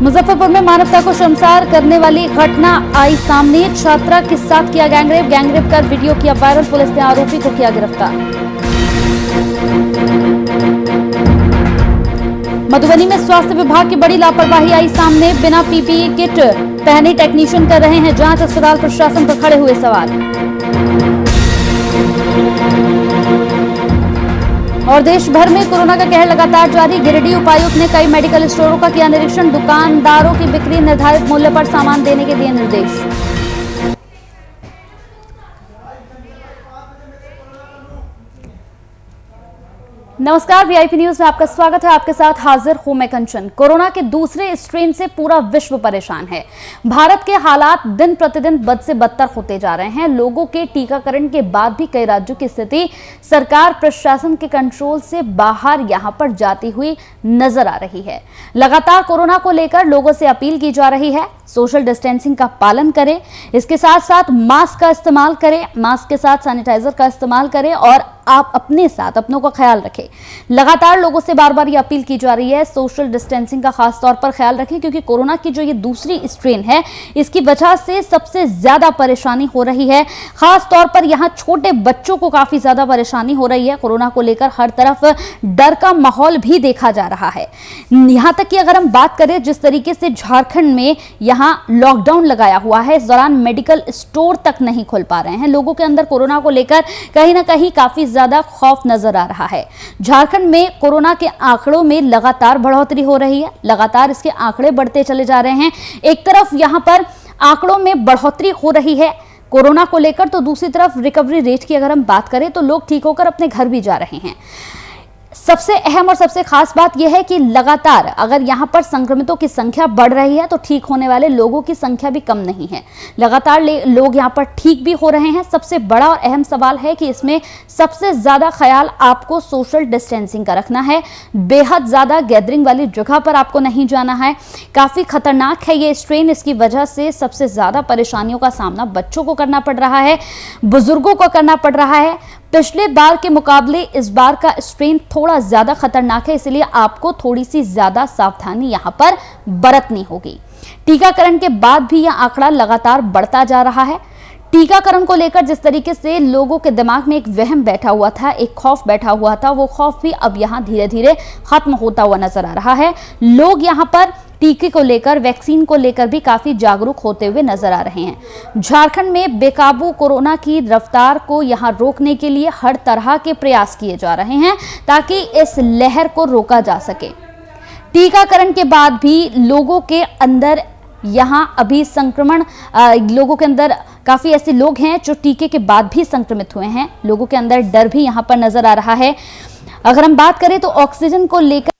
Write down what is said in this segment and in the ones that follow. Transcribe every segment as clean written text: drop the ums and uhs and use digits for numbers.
मुजफ्फरपुर में मानवता को शर्मसार करने वाली घटना आई सामने। छात्रा के साथ किया गैंगरेप कर वीडियो किया वायरल। पुलिस ने आरोपी को किया गिरफ्तार। मधुबनी में स्वास्थ्य विभाग की बड़ी लापरवाही आई सामने। बिना पीपीई किट पहने टेक्नीशियन कर रहे हैं जांच। अस्पताल प्रशासन पर खड़े हुए सवाल। और देश भर में कोरोना का कहर लगातार जारी। गिरिडीह उपायुक्त ने कई मेडिकल स्टोरों का किया निरीक्षण। दुकानदारों की बिक्री निर्धारित मूल्य पर सामान देने के दिए निर्देश। नमस्कार, वीआईपी न्यूज में आपका स्वागत है। आपके साथ हाजिर हूं मैं कंचन। कोरोना के दूसरे स्ट्रेन से पूरा विश्व परेशान है। भारत के हालात दिन प्रतिदिन बद से बदतर होते जा रहे हैं। लोगों के टीकाकरण के बाद भी कई राज्यों की स्थिति सरकार प्रशासन के कंट्रोल से बाहर यहां पर जाती हुई नजर आ रही है। लगातार कोरोना को लेकर लोगों से अपील की जा रही है, सोशल डिस्टेंसिंग का पालन करें, इसके साथ साथ मास्क का इस्तेमाल करें, मास्क के साथ सैनिटाइजर का इस्तेमाल करें और आप अपने साथ अपनों का ख्याल रखें। लगातार लोगों से बार बार ये अपील की जा रही है, सोशल डिस्टेंसिंग का खास तौर पर ख्याल रखें, क्योंकि कोरोना की जो ये दूसरी स्ट्रेन है इसकी वजह से सबसे ज्यादा परेशानी हो रही है। खास तौर पर यहाँ छोटे बच्चों को काफी ज्यादा परेशानी हो रही है। कोरोना को लेकर हर तरफ डर का माहौल भी देखा जा रहा है। यहाँ तक कि अगर हम बात करें जिस तरीके से झारखंड में यहाँ लॉकडाउन लगाया हुआ है, इस दौरान मेडिकल स्टोर तक नहीं खुल पा रहे हैं। लोगों के अंदर कोरोना को लेकर कहीं ना कहीं काफी ज्यादा खौफ नजर आ रहा है। झारखंड में कोरोना के आंकड़ों में लगातार बढ़ोतरी हो रही है। लगातार इसके आंकड़े बढ़ते चले जा रहे हैं। एक तरफ यहां पर आंकड़ों में बढ़ोतरी हो रही है कोरोना को लेकर, तो दूसरी तरफ रिकवरी रेट की अगर हम बात करें तो लोग ठीक होकर अपने घर भी जा रहे हैं। सबसे अहम और सबसे खास बात यह है कि लगातार अगर यहां पर संक्रमितों की संख्या बढ़ रही है तो ठीक होने वाले लोगों की संख्या भी कम नहीं है। लगातार लोग यहां पर ठीक भी हो रहे हैं। सबसे बड़ा और अहम सवाल है कि इसमें सबसे ज्यादा ख्याल आपको सोशल डिस्टेंसिंग का रखना है। बेहद ज्यादा गैदरिंग वाली जगह पर आपको नहीं जाना है। काफी खतरनाक है ये स्ट्रेन। इसकी वजह से सबसे ज्यादा परेशानियों का सामना बच्चों को करना पड़ रहा है, बुजुर्गों को करना पड़ रहा है। पिछले बार के मुकाबले इस बार का स्ट्रेन थोड़ा ज्यादा खतरनाक है, इसलिए आपको थोड़ी सी ज्यादा सावधानी यहां पर बरतनी होगी। टीकाकरण के बाद भी यह आंकड़ा लगातार बढ़ता जा रहा है। टीकाकरण को लेकर जिस तरीके से लोगों के दिमाग में एक वहम बैठा हुआ था, एक खौफ बैठा हुआ था, वो खौफ भी अब यहां धीरे धीरे खत्म होता हुआ नजर आ रहा है। लोग यहां पर टीके को लेकर, वैक्सीन को लेकर भी काफी जागरूक होते हुए नजर आ रहे हैं। झारखंड में बेकाबू कोरोना की रफ्तार को यहां रोकने के लिए हर तरह के प्रयास किए जा रहे हैं ताकि इस लहर को रोका जा सके। टीकाकरण के बाद भी लोगों के अंदर यहां अभी संक्रमण, लोगों के अंदर काफी ऐसे लोग हैं जो टीके के बाद भी संक्रमित हुए हैं। लोगों के अंदर डर भी यहां पर नजर आ रहा है। अगर हम बात करें तो ऑक्सीजन को लेकर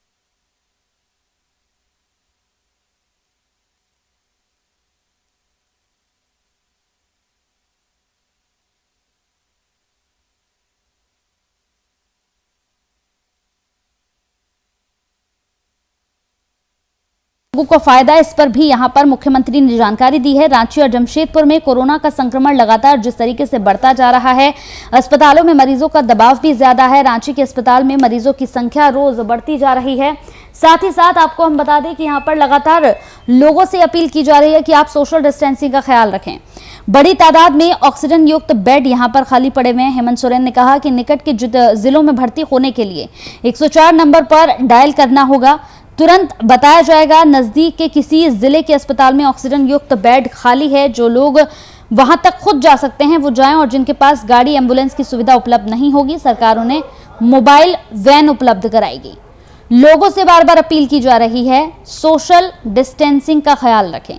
लोगों को फायदा, इस पर भी यहां पर मुख्यमंत्री ने जानकारी दी है। रांची और जमशेदपुर में कोरोना का संक्रमण लगातार जिस तरीके से बढ़ता जा रहा है, अस्पतालों में मरीजों का दबाव भी ज्यादा है। रांची के अस्पताल में मरीजों की संख्या रोज बढ़ती जा रही है। साथ ही साथ आपको हम बता दें कि यहां पर लगातार लोगों से अपील की जा रही है कि आप सोशल डिस्टेंसिंग का ख्याल रखें। बड़ी तादाद में ऑक्सीजन युक्त बेड यहां पर खाली पड़े हुए हैं। हेमंत सोरेन ने कहा कि निकट के जिलों में भर्ती होने के लिए 104 नंबर पर डायल करना होगा। तुरंत बताया जाएगा नजदीक के किसी जिले के अस्पताल में ऑक्सीजन युक्त बेड खाली है। जो लोग वहां तक खुद जा सकते हैं वो जाएं, और जिनके पास गाड़ी एम्बुलेंस की सुविधा उपलब्ध नहीं होगी, सरकार उन्हें मोबाइल वैन उपलब्ध कराएगी। लोगों से बार बार अपील की जा रही है, सोशल डिस्टेंसिंग का ख्याल रखें।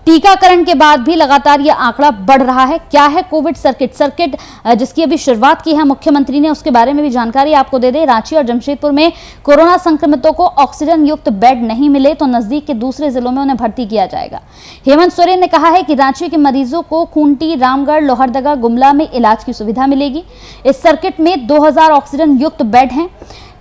टीकाकरण के बाद भी लगातार यह आंकड़ा बढ़ रहा है। क्या है कोविड सर्किट जिसकी अभी शुरुआत की है मुख्यमंत्री ने, उसके बारे में भी जानकारी आपको दे दें। रांची और जमशेदपुर में कोरोना संक्रमितों को ऑक्सीजन युक्त बेड नहीं मिले तो नजदीक के दूसरे जिलों में उन्हें भर्ती किया जाएगा। हेमंत सोरेन ने कहा है कि रांची के मरीजों को खूंटी, रामगढ़, लोहरदगा, गुमला में इलाज की सुविधा मिलेगी। इस सर्किट में 2000 ऑक्सीजन युक्त बेड हैं।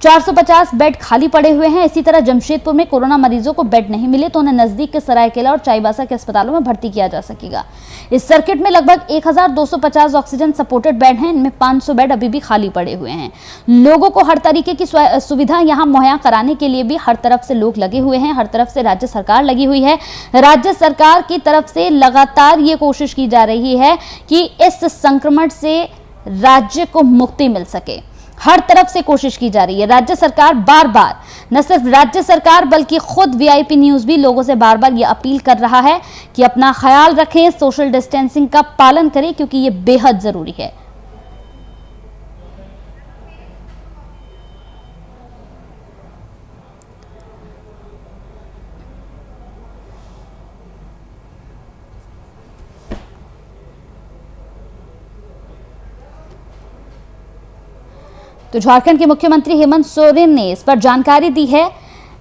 450 बेड खाली पड़े हुए हैं। इसी तरह जमशेदपुर में कोरोना मरीजों को बेड नहीं मिले तो उन्हें नजदीक के सरायकेला और चाईबासा के अस्पतालों में भर्ती किया जा सकेगा। इस सर्किट में लगभग 1250 ऑक्सीजन सपोर्टेड बेड हैं। इनमें 500 बेड अभी भी खाली पड़े हुए हैं। लोगों को हर तरीके की सुविधा यहां मुहैया कराने के लिए भी हर तरफ से लोग लगे हुए हैं, हर तरफ से राज्य सरकार लगी हुई है। राज्य सरकार की तरफ से लगातार ये कोशिश की जा रही है कि इस संक्रमण से राज्य को मुक्ति मिल सके। हर तरफ से कोशिश की जा रही है। राज्य सरकार बार बार, न सिर्फ राज्य सरकार बल्कि खुद वीआईपी न्यूज भी लोगों से बार बार ये अपील कर रहा है कि अपना ख्याल रखें, सोशल डिस्टेंसिंग का पालन करें, क्योंकि ये बेहद जरूरी है। तो झारखंड के मुख्यमंत्री हेमंत सोरेन ने इस पर जानकारी दी है।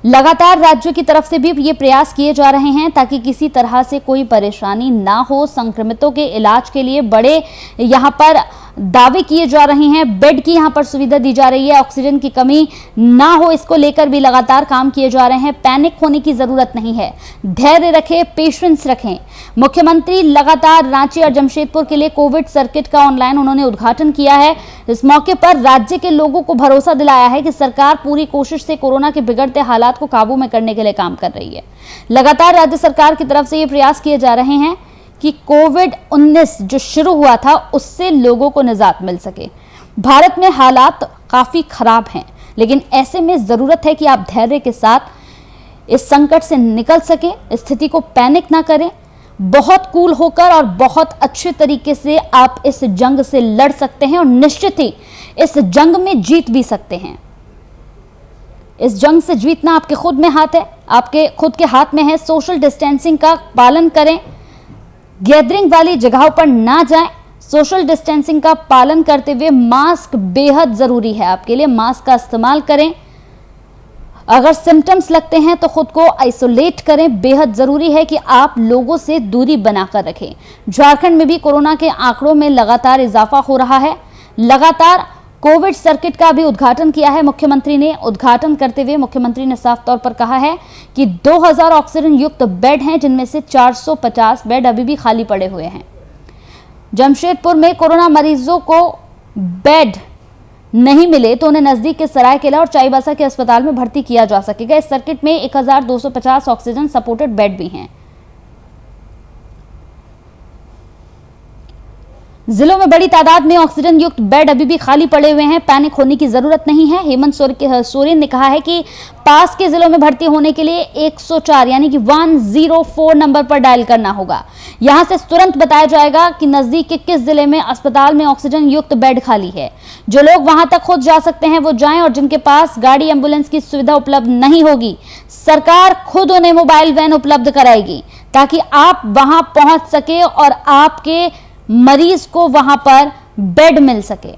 लगातार राज्यों की तरफ से भी ये प्रयास किए जा रहे हैं ताकि किसी तरह से कोई परेशानी ना हो। संक्रमितों के इलाज के लिए बड़े यहां पर दावे किए जा रहे हैं, बेड की यहां पर सुविधा दी जा रही है, ऑक्सीजन की कमी ना हो, इसको लेकर भी लगातार काम किए जा रहे हैं। पैनिक होने की जरूरत नहीं है, धैर्य रखें, पेशेंस रखें। मुख्यमंत्री लगातार रांची और जमशेदपुर के लिए कोविड सर्किट का ऑनलाइन उन्होंने उद्घाटन किया है। इस मौके पर राज्य के लोगों को भरोसा दिलाया है कि सरकार पूरी कोशिश से कोरोना के बिगड़ते हालात को काबू में करने के लिए काम कर रही है। लगातार राज्य सरकार की तरफ से ये प्रयास किए जा रहे हैं कि कोविड-19 जो शुरू हुआ था उससे लोगों को निजात मिल सके। भारत में हालात काफी खराब हैं, लेकिन ऐसे में जरूरत है कि आप धैर्य के साथ इस संकट से निकल सके, स्थिति को पैनिक ना करें, बहुत कूल होकर और बहुत अच्छे तरीके से आप इस जंग से लड़ सकते हैं और निश्चित ही इस जंग में जीत भी सकते हैं। इस जंग से जीतना आपके खुद में हाथ है, आपके खुद के हाथ में है। सोशल डिस्टेंसिंग का पालन करें, गैदरिंग वाली जगहों पर ना जाएं। सोशल डिस्टेंसिंग का पालन करते हुए मास्क बेहद जरूरी है आपके लिए, मास्क का इस्तेमाल करें। अगर सिम्टम्स लगते हैं तो खुद को आइसोलेट करें। बेहद जरूरी है कि आप लोगों से दूरी बनाकर रखें। झारखंड में भी कोरोना के आंकड़ों में लगातार इजाफा हो रहा है। लगातार कोविड सर्किट का भी उद्घाटन किया है मुख्यमंत्री ने। उद्घाटन करते हुए मुख्यमंत्री ने साफ तौर पर कहा है कि 2000 ऑक्सीजन युक्त बेड हैं, जिनमें से 450 बेड अभी भी खाली पड़े हुए हैं। जमशेदपुर में कोरोना मरीजों को बेड नहीं मिले तो उन्हें नजदीक के सरायकेला और चाईबासा के अस्पताल में भर्ती किया जा सकेगा। इस सर्किट में 1250 ऑक्सीजन सपोर्टेड बेड भी हैं। जिलों में बड़ी तादाद में ऑक्सीजन युक्त बेड अभी भी खाली पड़े हुए हैं, पैनिक होने की जरूरत नहीं है। हेमंत सोरेन ने कहा है कि पास के जिलों में भर्ती होने के लिए 104 यानी कि 104 नंबर पर डायल करना होगा। यहां से तुरंत बताया जाएगा कि नजदीक के किस जिले में अस्पताल में ऑक्सीजन युक्त बेड खाली है। जो लोग वहां तक खुद जा सकते हैं वो जाएं, और जिनके पास गाड़ी एम्बुलेंस की सुविधा उपलब्ध नहीं होगी, सरकार खुद उन्हें मोबाइल वैन उपलब्ध कराएगी ताकि आप वहां पहुंच सके और आपके मरीज को वहां पर बेड मिल सके।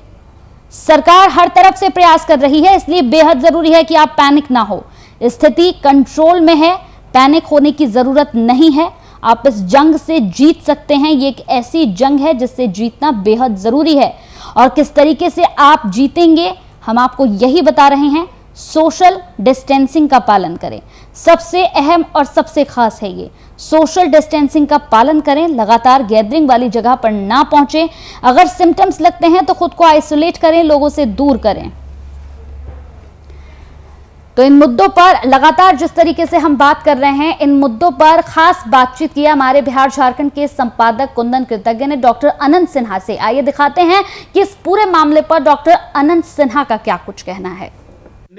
सरकार हर तरफ से प्रयास कर रही है, इसलिए बेहद जरूरी है कि आप पैनिक ना हो। स्थिति कंट्रोल में है, पैनिक होने की जरूरत नहीं है। आप इस जंग से जीत सकते हैं। ये एक ऐसी जंग है जिससे जीतना बेहद जरूरी है, और किस तरीके से आप जीतेंगे हम आपको यही बता रहे हैं। सोशल डिस्टेंसिंग का पालन करें, सबसे अहम और सबसे खास है ये। सोशल डिस्टेंसिंग का पालन करें, लगातार गैदरिंग वाली जगह पर ना पहुंचें। अगर सिम्टम्स लगते हैं तो खुद को आइसोलेट करें, लोगों से दूर करें। तो इन मुद्दों पर लगातार जिस तरीके से हम बात कर रहे हैं, इन मुद्दों पर खास बातचीत किया हमारे बिहार झारखंड के संपादक कुंदन कृतज्ञ ने डॉक्टर अनंत सिन्हा से। आइए दिखाते हैं कि इस पूरे मामले पर डॉक्टर अनंत सिन्हा का क्या कुछ कहना है।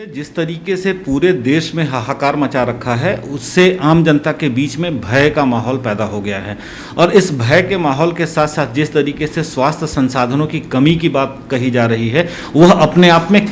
जिस तरीके से पूरे देश में हाहाकार मचा रखा है, उससे आम जनता के बीच में भय का माहौल पैदा हो गया है। और इस भय के माहौल के साथ साथ जिस तरीके से स्वास्थ्य संसाधनों की कमी की बात कही जा रही है, वह अपने आप में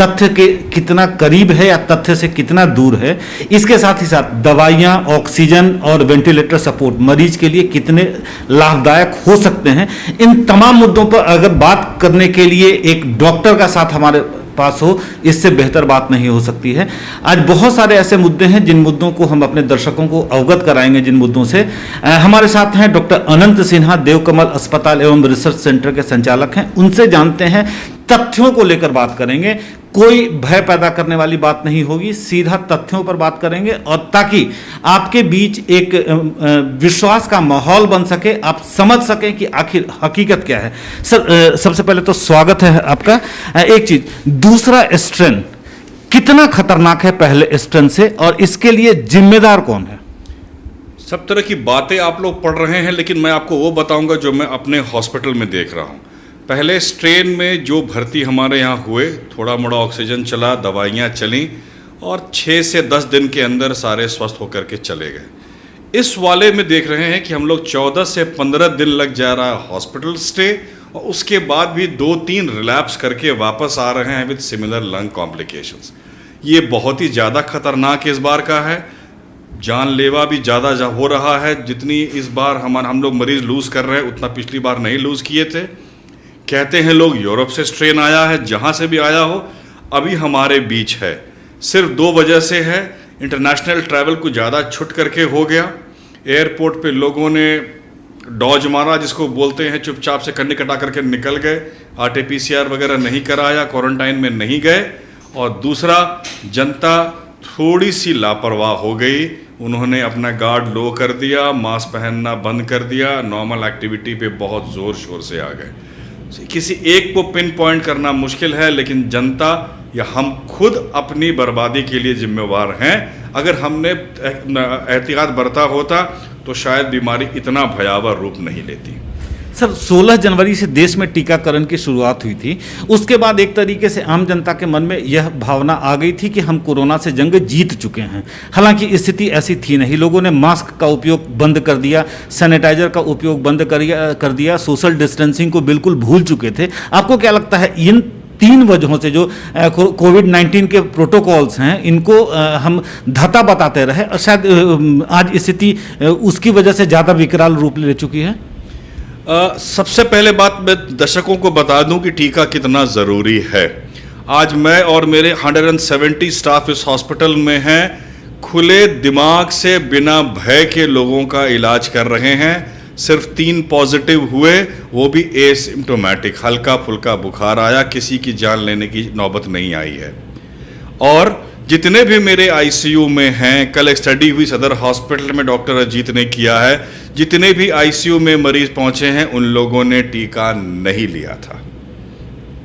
तथ्य के कितना करीब है या तथ्य से कितना दूर है। इसके साथ ही साथ दवाइयाँ, ऑक्सीजन और वेंटिलेटर सपोर्ट मरीज के लिए कितने लाभदायक हो सकते हैं, इन तमाम मुद्दों पर अगर बात करने के लिए एक डॉक्टर का साथ हमारे पास हो, इससे बेहतर बात नहीं हो सकती है। आज बहुत सारे ऐसे मुद्दे हैं जिन मुद्दों को हम अपने दर्शकों को अवगत कराएंगे। जिन मुद्दों से हमारे साथ हैं डॉक्टर अनंत सिन्हा, देवकमल अस्पताल एवं रिसर्च सेंटर के संचालक हैं। उनसे जानते हैं, तथ्यों को लेकर बात करेंगे। कोई भय पैदा करने वाली बात नहीं होगी, सीधा तथ्यों पर बात करेंगे और ताकि आपके बीच एक विश्वास का माहौल बन सके, आप समझ सकें कि आखिर हकीकत क्या है। सर, सबसे पहले तो स्वागत है आपका। एक चीज, दूसरा स्ट्रेन कितना खतरनाक है पहले स्ट्रेन से और इसके लिए जिम्मेदार कौन है? सब तरह की बातें आप लोग पढ़ रहे हैं, लेकिन मैं आपको वो बताऊंगा जो मैं अपने हॉस्पिटल में देख रहा हूँ। पहले स्ट्रेन में जो भर्ती हमारे यहाँ हुए, थोड़ा मोड़ा ऑक्सीजन चला, दवाइयाँ चलीं और 6 से 10 दिन के अंदर सारे स्वस्थ होकर के चले गए। इस वाले में देख रहे हैं कि हम लोग 14 से 15 दिन लग जा रहा है हॉस्पिटल स्टे और उसके बाद भी 2-3 रिलैप्स करके वापस आ रहे हैं विद सिमिलर लंग कॉम्प्लिकेशंस। ये बहुत ही ज़्यादा खतरनाक इस बार का है, जानलेवा भी ज़्यादा हो रहा है। जितनी इस बार हम लोग मरीज़ लूज़ कर रहे हैं उतना पिछली बार नहीं लूज़ किए थे। कहते हैं लोग यूरोप से स्ट्रेन आया है, जहाँ से भी आया हो अभी हमारे बीच है। सिर्फ 2 वजह से है, इंटरनेशनल ट्रैवल को ज़्यादा छुट करके हो गया, एयरपोर्ट पे लोगों ने डॉज मारा जिसको बोलते हैं, चुपचाप से कन्नी कटा करके निकल गए, RT-PCR वगैरह नहीं कराया, क्वारंटाइन में नहीं गए। और दूसरा, जनता थोड़ी सी लापरवाह हो गई, उन्होंने अपना गार्ड लो कर दिया, मास्क पहनना बंद कर दिया, नॉर्मल एक्टिविटी पे बहुत ज़ोर शोर से आ गए। किसी एक को पिन पॉइंट करना मुश्किल है, लेकिन जनता या हम खुद अपनी बर्बादी के लिए जिम्मेवार हैं। अगर हमने एहतियात बरता होता तो शायद बीमारी इतना भयावह रूप नहीं लेती। सर, 16 जनवरी से देश में टीकाकरण की शुरुआत हुई थी। उसके बाद एक तरीके से आम जनता के मन में यह भावना आ गई थी कि हम कोरोना से जंग जीत चुके हैं। हालांकि स्थिति ऐसी थी नहीं, लोगों ने मास्क का उपयोग बंद कर दिया, सैनिटाइजर का उपयोग बंद कर दिया, सोशल डिस्टेंसिंग को बिल्कुल भूल चुके थे। आपको क्या लगता है इन 3 वजहों से जो कोविड-19 के प्रोटोकॉल्स हैं इनको हम धता बताते रहे और शायद आज स्थिति उसकी वजह से ज़्यादा विकराल रूप ले चुकी है? सबसे पहले बात मैं दर्शकों को बता दूं कि टीका कितना ज़रूरी है। आज मैं और मेरे 170 स्टाफ इस हॉस्पिटल में हैं, खुले दिमाग से बिना भय के लोगों का इलाज कर रहे हैं। सिर्फ 3 पॉजिटिव हुए, वो भी एसिम्प्टोमेटिक, हल्का फुल्का बुखार आया, किसी की जान लेने की नौबत नहीं आई है। और जितने भी मेरे आईसीयू में हैं, कल एक स्टडी हुई सदर हॉस्पिटल में डॉक्टर अजीत ने किया है, जितने भी आईसीयू में मरीज पहुंचे हैं उन लोगों ने टीका नहीं लिया था।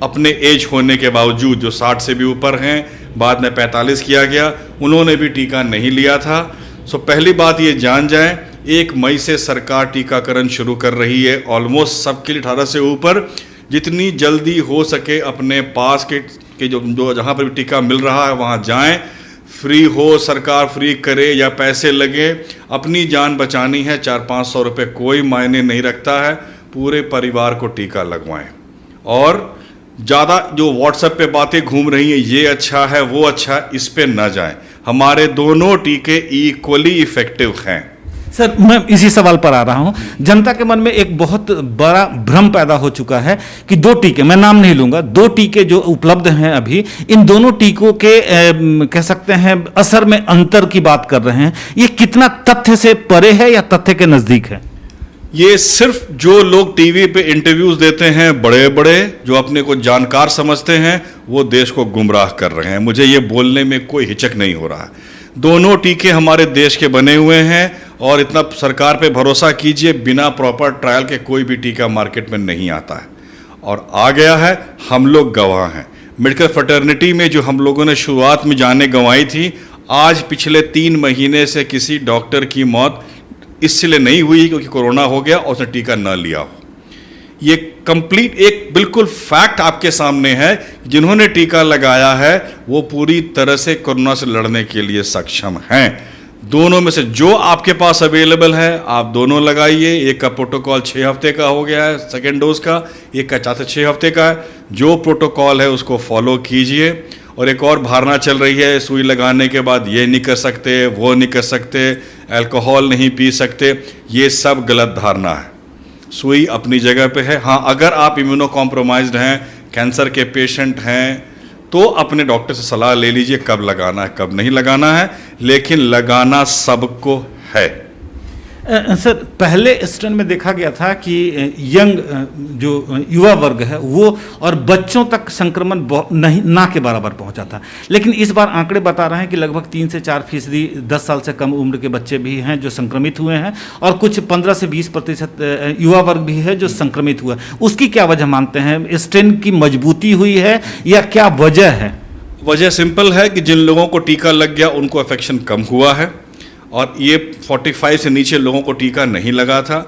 अपने एज होने के बावजूद, जो 60 से भी ऊपर हैं, बाद में 45 किया गया, उन्होंने भी टीका नहीं लिया था। सो पहली बात ये जान जाएं, 1 मई से सरकार टीकाकरण शुरू कर रही है ऑलमोस्ट सबके लिए 18 से ऊपर। जितनी जल्दी हो सके अपने पास के जो जहाँ पर भी टीका मिल रहा है वहाँ जाएं। फ्री हो, सरकार फ्री करे या पैसे लगे, अपनी जान बचानी है। 400-500 रुपये कोई मायने नहीं रखता है, पूरे परिवार को टीका लगवाएं। और ज़्यादा जो व्हाट्सएप पे बातें घूम रही हैं, ये अच्छा है वो अच्छा, इस पे ना जाएं। हमारे दोनों टीके इक्वली इफेक्टिव हैं। सर, मैं इसी सवाल पर आ रहा हूं। जनता के मन में एक बहुत बड़ा भ्रम पैदा हो चुका है कि 2 टीके, मैं नाम नहीं लूंगा, 2 टीके जो उपलब्ध हैं अभी, इन दोनों टीकों के कह सकते हैं असर में अंतर की बात कर रहे हैं। ये कितना तथ्य से परे है या तथ्य के नजदीक है? ये सिर्फ जो लोग टीवी पे इंटरव्यूज देते हैं, बड़े बड़े जो अपने को जानकार समझते हैं, वो देश को गुमराह कर रहे हैं। मुझे ये बोलने में कोई हिचक नहीं हो रहा है। दोनों टीके हमारे देश के बने हुए हैं और इतना सरकार पे भरोसा कीजिए, बिना प्रॉपर ट्रायल के कोई भी टीका मार्केट में नहीं आता है। और आ गया है, हम लोग गवाह हैं। मेडिकल फ्रेटर्निटी में जो हम लोगों ने शुरुआत में जाने गंवाई थी, आज पिछले 3 महीने से किसी डॉक्टर की मौत इसलिए नहीं हुई क्योंकि कोरोना हो गया और उसने टीका न लिया हो। ये कंप्लीट एक बिल्कुल फैक्ट आपके सामने है। जिन्होंने टीका लगाया है वो पूरी तरह से कोरोना से लड़ने के लिए सक्षम हैं। दोनों में से जो आपके पास अवेलेबल है आप दोनों लगाइए। एक का प्रोटोकॉल 6 हफ्ते का हो गया है सेकेंड डोज का, एक का 4 से 6 हफ्ते का है। जो प्रोटोकॉल है उसको फॉलो कीजिए। और एक और धारणा चल रही है सुई लगाने के बाद ये नहीं कर सकते, वो नहीं कर सकते, अल्कोहल नहीं पी सकते, ये सब गलत धारणा है। सुई अपनी जगह पे है। हाँ, अगर आप इम्यूनो कॉम्प्रोमाइज्ड हैं, कैंसर के पेशेंट हैं, तो अपने डॉक्टर से सलाह ले लीजिए कब लगाना है कब नहीं लगाना है, लेकिन लगाना सबको है। सर, पहले स्ट्रेन में देखा गया था कि यंग जो युवा वर्ग है वो और बच्चों तक संक्रमण नहीं ना के बराबर पहुंचा था, लेकिन इस बार आंकड़े बता रहे हैं कि लगभग 3 से 4% 10 साल से कम उम्र के बच्चे भी हैं जो संक्रमित हुए हैं और कुछ 15 से 20% युवा वर्ग भी है जो संक्रमित हुआ। उसकी क्या वजह मानते हैं? स्ट्रेन की मजबूती हुई है या क्या वजह है? वजह सिंपल है कि जिन लोगों को टीका लग गया उनको अफेक्शन कम हुआ है और ये 45 से नीचे लोगों को टीका नहीं लगा था।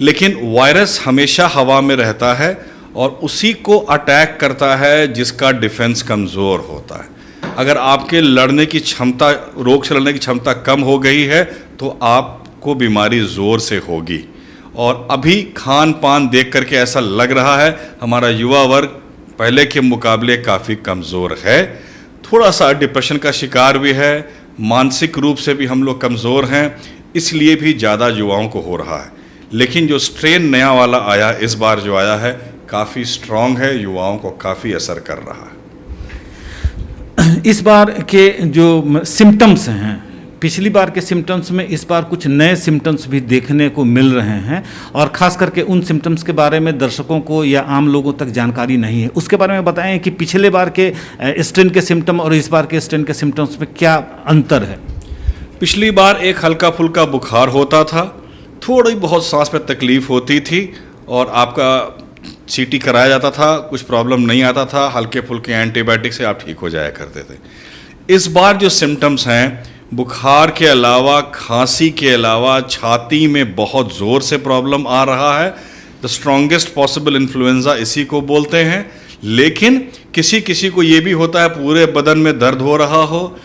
लेकिन वायरस हमेशा हवा में रहता है और उसी को अटैक करता है जिसका डिफेंस कमज़ोर होता है। अगर आपके लड़ने की क्षमता, रोग से लड़ने की क्षमता कम हो गई है तो आपको बीमारी ज़ोर से होगी। और अभी खान पान देख करके ऐसा लग रहा है हमारा युवा वर्ग पहले के मुकाबले काफ़ी कमज़ोर है, थोड़ा सा डिप्रेशन का शिकार भी है, मानसिक रूप से भी हम लोग कमज़ोर हैं, इसलिए भी ज़्यादा युवाओं को हो रहा है। लेकिन जो स्ट्रेन नया वाला आया, इस बार जो आया है काफ़ी स्ट्रॉन्ग है, युवाओं को काफ़ी असर कर रहा है। इस बार के जो सिम्टम्स हैं, पिछली बार के सिम्टम्स में इस बार कुछ नए सिम्टम्स भी देखने को मिल रहे हैं और ख़ास करके उन सिम्टम्स के बारे में दर्शकों को या आम लोगों तक जानकारी नहीं है। उसके बारे में बताएं कि पिछले बार के स्ट्रेन के सिम्टम और इस बार के स्ट्रेन के सिम्टम्स में क्या अंतर है? पिछली बार एक हल्का फुल्का बुखार होता था, थोड़ी बहुत सांस में तकलीफ होती थी और आपका सीटी कराया जाता था, कुछ प्रॉब्लम नहीं आता था, हल्के फुल्के एंटीबायोटिक से आप ठीक हो जाया करते थे। इस बार जो सिम्टम्स हैं, बुखार के अलावा, खांसी के अलावा छाती में बहुत ज़ोर से प्रॉब्लम आ रहा है। द स्ट्रॉन्गेस्ट पॉसिबल इन्फ्लुएंजा इसी को बोलते हैं। लेकिन किसी किसी को ये भी होता है पूरे बदन में दर्द हो रहा हो,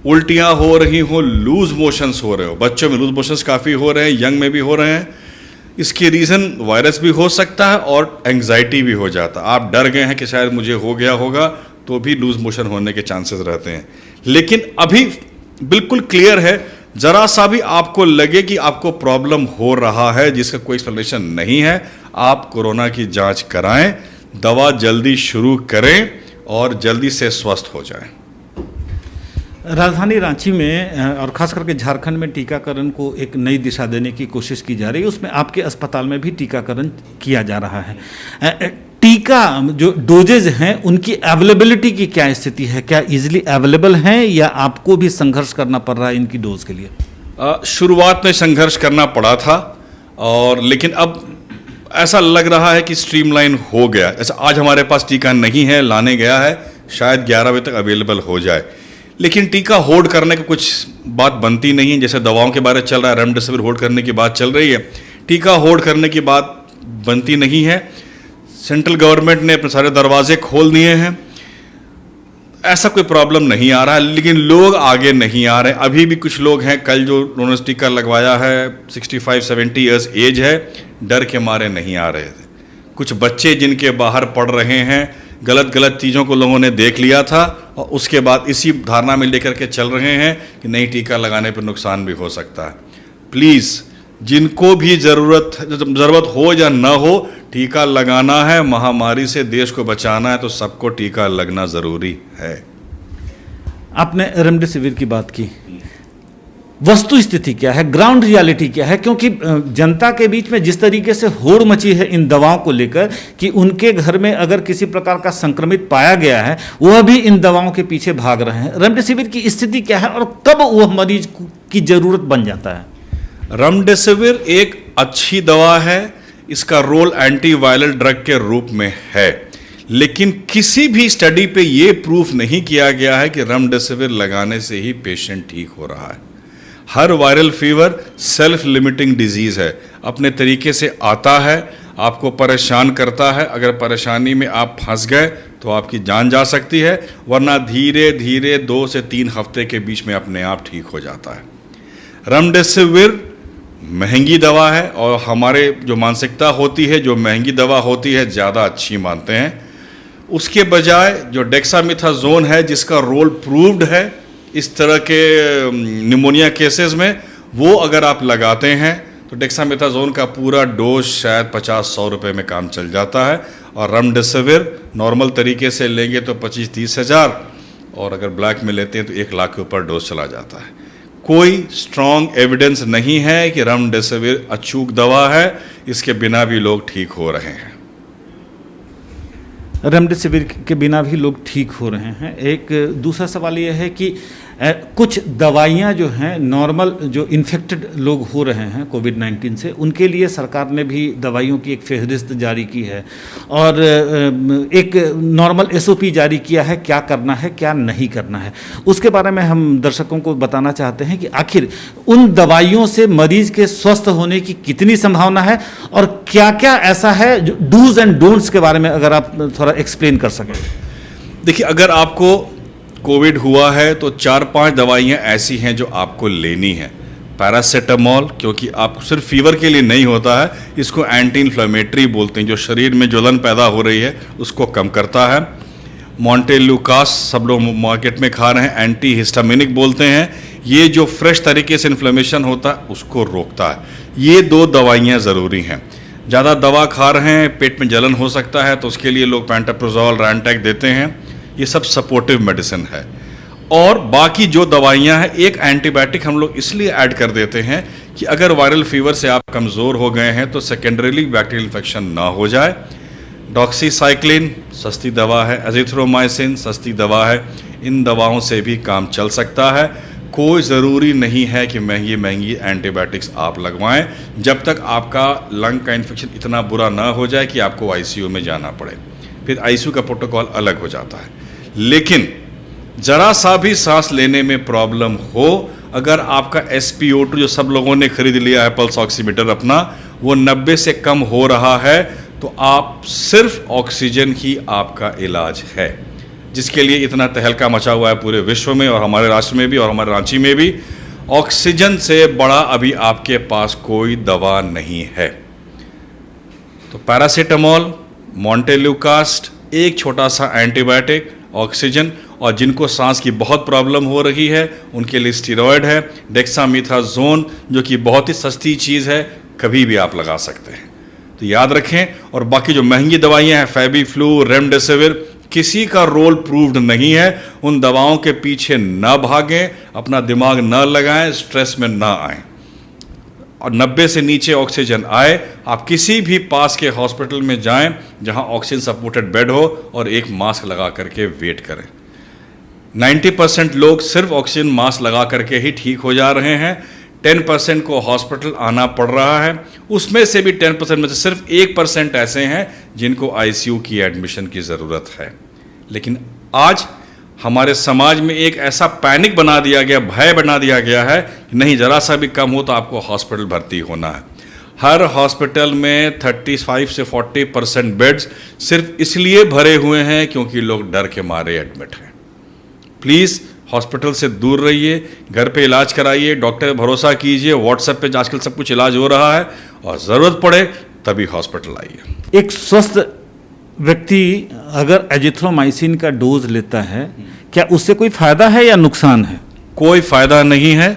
उल्टियाँ हो रही हो, लूज मोशंस हो रहे हो। बच्चों में लूज मोशंस काफ़ी हो रहे हैं, यंग में भी हो रहे हैं। इसकी रीज़न वायरस भी हो सकता है और एंग्जाइटी भी हो जाता है। आप डर गए हैं कि शायद मुझे हो गया होगा, तो भी लूज मोशन होने के चांसेस रहते हैं। लेकिन अभी बिल्कुल क्लियर है, ज़रा सा भी आपको लगे कि आपको प्रॉब्लम हो रहा है जिसका कोई एक्सप्लेनेशन नहीं है, आप कोरोना की जांच कराएं, दवा जल्दी शुरू करें और जल्दी से स्वस्थ हो जाएं। राजधानी रांची में और खास करके झारखंड में टीकाकरण को एक नई दिशा देने की कोशिश की जा रही है। उसमें आपके अस्पताल में भी टीकाकरण किया जा रहा है। टीका जो डोजेज हैं उनकी अवेलेबिलिटी की क्या स्थिति है? क्या इजीली अवेलेबल हैं या आपको भी संघर्ष करना पड़ रहा है इनकी डोज के लिए? शुरुआत में संघर्ष करना पड़ा था और लेकिन अब ऐसा लग रहा है कि स्ट्रीमलाइन हो गया। ऐसा आज हमारे पास टीका नहीं है, लाने गया है, शायद 11 बजे तक अवेलेबल हो जाए। लेकिन टीका होल्ड करने की कुछ बात बनती नहीं है। जैसे दवाओं के बारे में चल रहा है, रेमडेसिविर होल्ड करने की बात चल रही है, टीका होल्ड करने की बात बनती नहीं है। सेंट्रल गवर्नमेंट ने अपने सारे दरवाजे खोल दिए हैं, ऐसा कोई प्रॉब्लम नहीं आ रहा है। लेकिन लोग आगे नहीं आ रहे। अभी भी कुछ लोग हैं, कल जो उन्होंने टीका लगवाया है 65-70 ईयर्स एज है, डर के मारे नहीं आ रहे थे। कुछ बच्चे जिनके बाहर पढ़ रहे हैं, गलत चीज़ों को लोगों ने देख लिया था और उसके बाद इसी धारणा में लेकर के चल रहे हैं कि नहीं, टीका लगाने पर नुकसान भी हो सकता है। प्लीज़, जिनको भी ज़रूरत हो या न हो, टीका लगाना है। महामारी से देश को बचाना है तो सबको टीका लगना ज़रूरी है। आपने रेमडेसिविर की बात की, वस्तु स्थिति क्या है, ग्राउंड रियलिटी क्या है? क्योंकि जनता के बीच में जिस तरीके से होड़ मची है इन दवाओं को लेकर कि उनके घर में अगर किसी प्रकार का संक्रमित पाया गया है, वह भी इन दवाओं के पीछे भाग रहे हैं। रेमडेसिविर की स्थिति क्या है और कब वह मरीज की जरूरत बन जाता है? रेमडेसिविर एक अच्छी दवा है, इसका रोल एंटीवायरल ड्रग के रूप में है। लेकिन किसी भी स्टडी पे ये प्रूफ नहीं किया गया है कि रेमडेसिविर लगाने से ही पेशेंट ठीक हो रहा है। हर viral fever self limiting disease है, अपने तरीके से आता है, आपको परेशान करता है। अगर परेशानी में आप फंस गए तो आपकी जान जा सकती है, वरना धीरे धीरे 2 से 3 हफ्ते के बीच में अपने आप ठीक हो जाता है। रेमडेसिविर महंगी दवा है और हमारे जो मानसिकता होती है, जो महंगी दवा होती है ज़्यादा अच्छी मानते हैं। उसके बजाय जो डेक्सामेथासोन है, जिसका रोल प्रूव्ड है इस तरह के निमोनिया केसेस में, वो अगर आप लगाते हैं तो डेक्सामेथासोन का पूरा डोज शायद 50-100 रुपये में काम चल जाता है। और रेमडेसिविर नॉर्मल तरीके से लेंगे तो 25-30 हज़ार, और अगर ब्लैक में लेते हैं तो 1 लाख के ऊपर डोज चला जाता है। कोई स्ट्रॉन्ग एविडेंस नहीं है कि रेमडेसिविर अचूक दवा है, इसके बिना भी लोग ठीक हो रहे हैं। रेमडेसिविर के बिना भी लोग ठीक हो रहे हैं। एक दूसरा सवाल यह है कि कुछ दवाइयां जो हैं नॉर्मल जो इन्फेक्टेड लोग हो रहे हैं कोविड-19 से, उनके लिए सरकार ने भी दवाइयों की एक फहरिस्त जारी की है और एक नॉर्मल एसओपी जारी किया है, क्या करना है क्या नहीं करना है। उसके बारे में हम दर्शकों को बताना चाहते हैं कि आखिर उन दवाइयों से मरीज के स्वस्थ होने की कितनी संभावना है और क्या क्या ऐसा है जो डूज एंड डोंट्स के बारे में अगर आप थोड़ा एक्सप्लेन कर सकें। देखिए, अगर आपको कोविड हुआ है तो 4-5 दवाइयाँ ऐसी हैं जो आपको लेनी है। पैरासीटामोल, क्योंकि आप सिर्फ फीवर के लिए नहीं होता है, इसको एंटी इन्फ्लेमेटरी बोलते हैं, जो शरीर में जलन पैदा हो रही है उसको कम करता है। मॉन्टेल्यूकास सब लोग मार्केट में खा रहे हैं, एंटी हिस्टामिनिक बोलते हैं, ये जो फ्रेश तरीके से इन्फ्लेमेशन होता है उसको रोकता है। ये 2 दवाइयाँ ज़रूरी हैं। ज़्यादा दवा खा रहे हैं, पेट में जलन हो सकता है, तो उसके लिए लोग पेंटाप्रोजोल, रैंटैक देते हैं। ये सब सपोर्टिव मेडिसिन है। और बाकी जो दवाइयाँ हैं, एक एंटीबायोटिक हम लोग इसलिए ऐड कर देते हैं कि अगर वायरल फीवर से आप कमज़ोर हो गए हैं तो सेकेंडरीली बैक्टीरियल इन्फेक्शन ना हो जाए। डॉक्सीसाइक्लिन सस्ती दवा है, एजिथ्रोमाइसिन सस्ती दवा है, इन दवाओं से भी काम चल सकता है। कोई ज़रूरी नहीं है कि महंगी महंगी एंटीबायोटिक्स आप लगवाएं जब तक आपका लंग का इन्फेक्शन इतना बुरा ना हो जाए कि आपको आईसीयू में जाना पड़े। फिर आईसीयू का प्रोटोकॉल अलग हो जाता है। लेकिन ज़रा सा भी सांस लेने में प्रॉब्लम हो, अगर आपका SpO2 जो सब लोगों ने खरीद लिया है पल्स ऑक्सीमीटर अपना, वो 90 से कम हो रहा है, तो आप सिर्फ ऑक्सीजन ही आपका इलाज है, जिसके लिए इतना तहलका मचा हुआ है पूरे विश्व में और हमारे राष्ट्र में भी और हमारे रांची में भी। ऑक्सीजन से बड़ा अभी आपके पास कोई दवा नहीं है। तो पैरासीटामोल, मॉन्टेल्यूकास्ट, एक छोटा सा एंटीबायोटिक, ऑक्सीजन, और जिनको सांस की बहुत प्रॉब्लम हो रही है उनके लिए स्टीरॉयड है, डेक्सामेथासोन, जो कि बहुत ही सस्ती चीज़ है, कभी भी आप लगा सकते हैं। तो याद रखें। और बाकी जो महंगी दवाइयाँ हैं, फेबीफ्लू, रेमडेसिविर, किसी का रोल प्रूव्ड नहीं है। उन दवाओं के पीछे ना भागें, अपना दिमाग ना लगाएं, स्ट्रेस में ना आएं। और 90 से नीचे ऑक्सीजन आए, आप किसी भी पास के हॉस्पिटल में जाएं जहां ऑक्सीजन सपोर्टेड बेड हो और एक मास्क लगा करके वेट करें। 90% लोग सिर्फ ऑक्सीजन मास्क लगा करके ही ठीक हो जा रहे हैं। 10% को हॉस्पिटल आना पड़ रहा है। उसमें से भी 10% में से सिर्फ 1% ऐसे हैं जिनको आईसीयू की एडमिशन की ज़रूरत है। लेकिन आज हमारे समाज में एक ऐसा पैनिक बना दिया गया, भय बना दिया गया है कि नहीं, ज़रा सा भी कम हो तो आपको हॉस्पिटल भर्ती होना है। हर हॉस्पिटल में 35 से 40% बेड्स सिर्फ इसलिए भरे हुए हैं क्योंकि लोग डर के मारे एडमिट हैं। प्लीज़ हॉस्पिटल से दूर रहिए, घर पे इलाज कराइए, डॉक्टर पे भरोसा कीजिए। व्हाट्सएप पे आजकल सब कुछ इलाज हो रहा है, और ज़रूरत पड़े तभी हॉस्पिटल आइए। एक स्वस्थ व्यक्ति अगर एजिथ्रोमाइसिन का डोज लेता है, क्या उससे कोई फायदा है या नुकसान है? कोई फायदा नहीं है।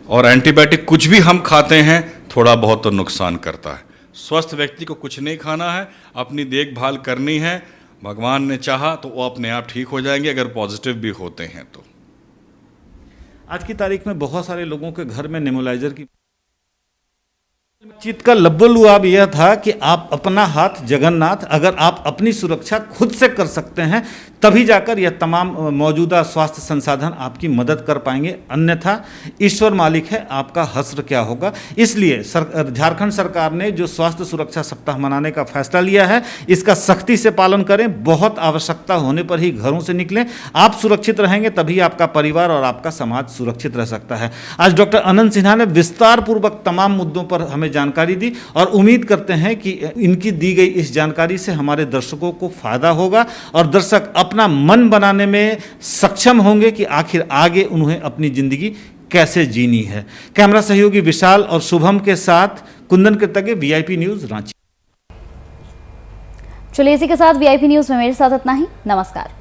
और एंटीबायोटिक कुछ भी हम खाते हैं थोड़ा बहुत तो नुकसान करता है। स्वस्थ व्यक्ति को कुछ नहीं खाना है, अपनी देखभाल करनी है। भगवान ने चाहा तो वो अपने आप ठीक हो जाएंगे अगर पॉजिटिव भी होते हैं तो। आज की तारीख में बहुत सारे लोगों के घर में नेबुलाइजर की चित का लब्बलुआब यह था कि आप अपना हाथ जगन्नाथ, अगर आप अपनी सुरक्षा खुद से कर सकते हैं तभी जाकर यह तमाम मौजूदा स्वास्थ्य संसाधन आपकी मदद कर पाएंगे, अन्यथा ईश्वर मालिक है, आपका हश्र क्या होगा। इसलिए झारखंड सरकार ने जो स्वास्थ्य सुरक्षा सप्ताह मनाने का फैसला लिया है, इसका सख्ती से पालन करें। बहुत आवश्यकता होने पर ही घरों से निकलें। आप सुरक्षित रहेंगे तभी आपका परिवार और आपका समाज सुरक्षित रह सकता है। आज डॉक्टर अनंत सिन्हा ने विस्तार पूर्वक तमाम मुद्दों पर हमें जानकारी दी और उम्मीद करते हैं कि इनकी दी गई इस जानकारी से हमारे दर्शकों को फायदा होगा और दर्शक अपना मन बनाने में सक्षम होंगे कि आखिर आगे उन्हें अपनी जिंदगी कैसे जीनी है। कैमरा सहयोगी विशाल और शुभम के साथ कुंदन कृतज्ञ, वीआईपी न्यूज रांची। चलिए इसी के साथ वीआईपी न्यूज में मेरे साथ इतना ही। नमस्कार।